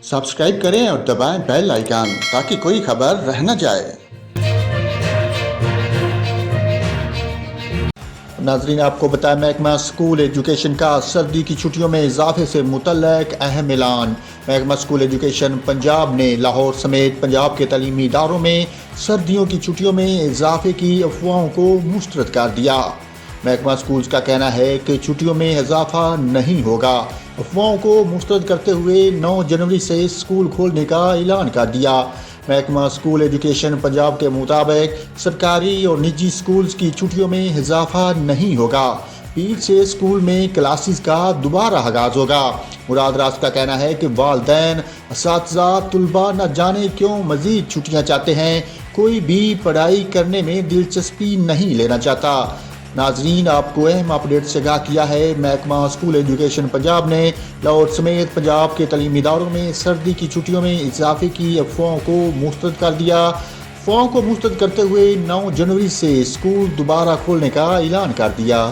Subscribe करें और दबाएं बेल आइकन ताकि कोई खबर रह न जाए। नाजरीन, आपको बताया महकमा स्कूल एजुकेशन का सर्दी की छुट्टियों में इजाफे से मुतल्लक अहम ऐलान। महकमा स्कूल एजुकेशन पंजाब ने लाहौर समेत पंजाब के तलीमी इदारों में सर्दियों की छुट्टियों में इजाफे की अफवाहों को मुस्तरद कर दिया। महकमा स्कूल्स का कहना है कि छुट्टियों में इजाफा नहीं होगा। अफवाहों को मुस्तरद करते हुए 9 जनवरी से स्कूल खोलने का ऐलान कर दिया। महकमा स्कूल एजुकेशन पंजाब के मुताबिक सरकारी और निजी स्कूल्स की छुट्टियों में इजाफा नहीं होगा। पीर से स्कूल में क्लासेस का दोबारा आगाज होगा। मुराद राज का कहना है कि वालिदैन, असातिज़ा, तुलबा न जाने क्यों मज़ीद छुट्टियाँ चाहते हैं, कोई भी पढ़ाई करने में दिलचस्पी नहीं लेना चाहता। नाजरीन, आपको अहम अपडेट से आगाह किया है महकमा स्कूल एजुकेशन पंजाब ने लाहौर समेत पंजाब के तलीमी इदारों में सर्दी की छुट्टियों में इजाफे की अफवाहों को मुस्तरद कर दिया। अफवाहों को मुस्तरद करते हुए 9 जनवरी से स्कूल दोबारा खोलने का ऐलान कर दिया।